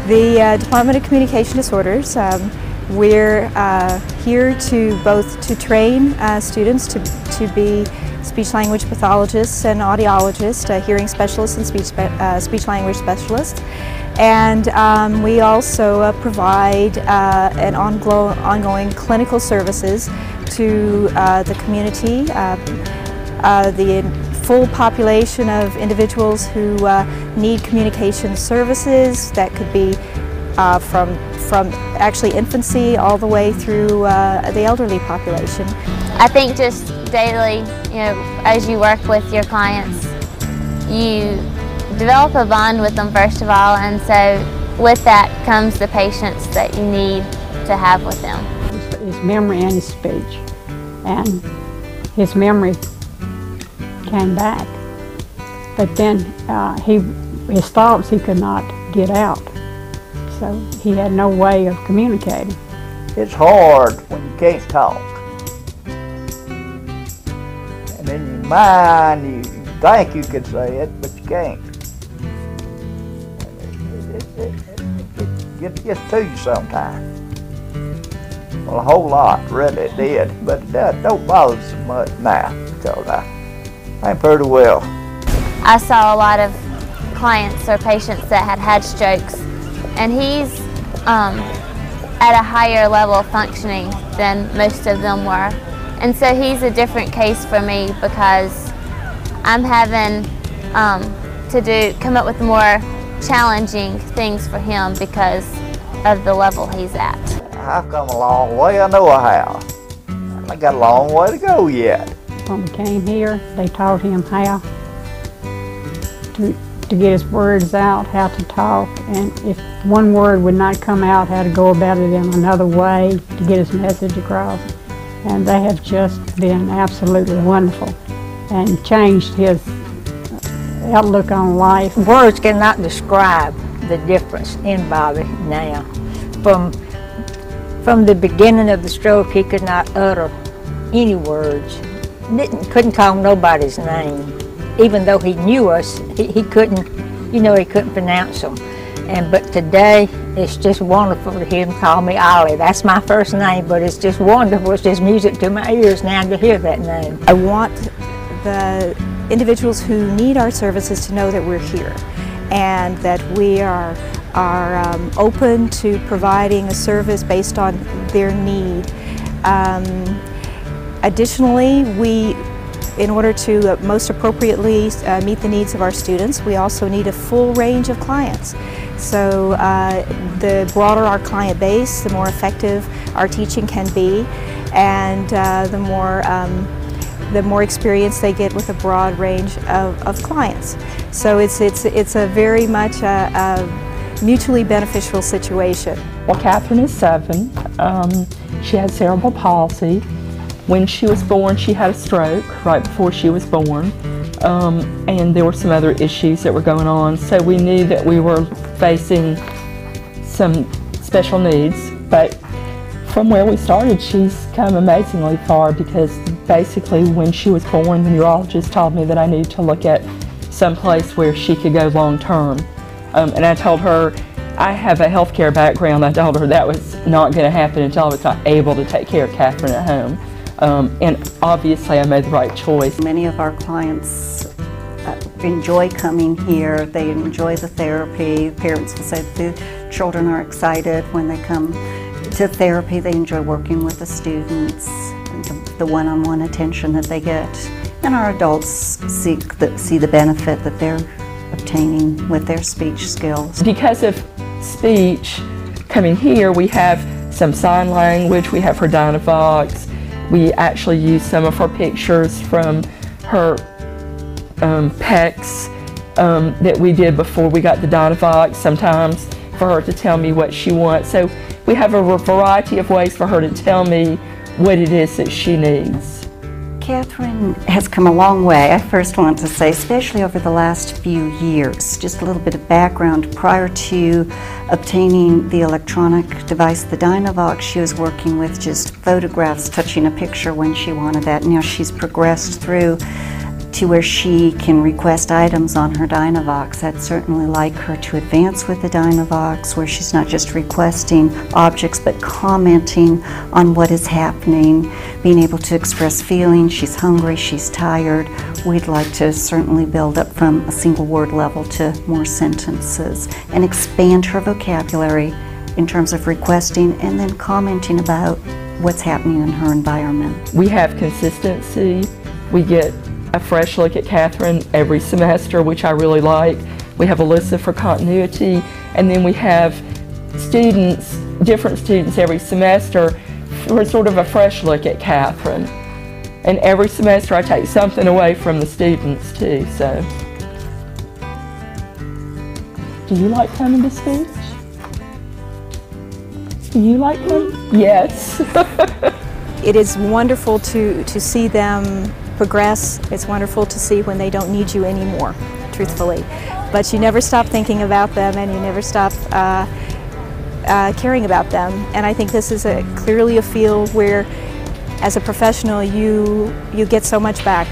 The Department of Communication Disorders, we're here to train students to be speech-language pathologists and audiologists, hearing specialists and speech-language specialists. And we also provide an ongoing clinical services to the community, the full population of individuals who need communication services. That could be from actually infancy all the way through the elderly population. I think just daily, as you work with your clients, you develop a bond with them first of all, and so with that comes the patience that you need to have with them. His memory and his speech, and his memory came back, but then his thoughts he could not get out, so he had no way of communicating. It's hard when you can't talk, and in your mind you think you could say it, but you can't. It gets to you sometimes. Well, a whole lot, really it did, but that don't bother so much now, because I'm pretty well. I saw a lot of clients or patients that had strokes, and he's at a higher level of functioning than most of them were. And so he's a different case for me because I'm having to come up with more challenging things for him because of the level he's at. I've come a long way, I know I have. I got a long way to go yet. When we came here, they taught him how to get his words out, how to talk, and if one word would not come out, how to go about it in another way to get his message across. And they have just been absolutely wonderful and changed his outlook on life. Words cannot describe the difference in Bobby now. From the beginning of the stroke, he could not utter any words. Couldn't call nobody's name. Even though he knew us, he couldn't, he couldn't pronounce them. But today, it's just wonderful to hear him call me Ollie. That's my first name, but it's just wonderful. It's just music to my ears now to hear that name. I want the individuals who need our services to know that we're here and that we are open to providing a service based on their need. Additionally, in order to most appropriately meet the needs of our students, we also need a full range of clients. So the broader our client base, the more effective our teaching can be, and the more experience they get with a broad range of clients. So it's a very much a mutually beneficial situation. Well, Catherine is 7. She has cerebral palsy. When she was born, she had a stroke right before she was born, and there were some other issues that were going on, so we knew that we were facing some special needs. But from where we started, she's come amazingly far, because basically when she was born, the neurologist told me that I needed to look at some place where she could go long term. And I told her, I have a healthcare background. I told her that was not going to happen until I was not able to take care of Catherine at home. And obviously I made the right choice. Many of our clients enjoy coming here. They enjoy the therapy. Parents will say the children are excited when they come to therapy. They enjoy working with the students, and the one-on-one attention that they get. And our adults see the benefit that they're obtaining with their speech skills. Because of speech, coming here, we have some sign language. We have her Dynavox. We actually use some of her pictures from her PECs that we did before we got the Dynavox sometimes for her to tell me what she wants. So we have a variety of ways for her to tell me what it is that she needs. Catherine has come a long way. I first want to say, especially over the last few years, just a little bit of background. Prior to obtaining the electronic device, the Dynavox, she was working with just photographs, touching a picture when she wanted that. Now she's progressed through to where she can request items on her Dynavox. I'd certainly like her to advance with the Dynavox, where she's not just requesting objects but commenting on what is happening, being able to express feelings. She's hungry, she's tired. We'd like to certainly build up from a single word level to more sentences and expand her vocabulary in terms of requesting and then commenting about what's happening in her environment. We have consistency. We get a fresh look at Catherine every semester, which I really like. We have Alyssa for continuity, and then we have students, different students every semester for sort of a fresh look at Catherine. And every semester I take something away from the students too, so. Do you like coming to speech? Do you like coming? Yes. It is wonderful to see them progress. It's wonderful to see when they don't need you anymore, truthfully. But you never stop thinking about them, and you never stop caring about them. And I think this is clearly a field where, as a professional, you get so much back.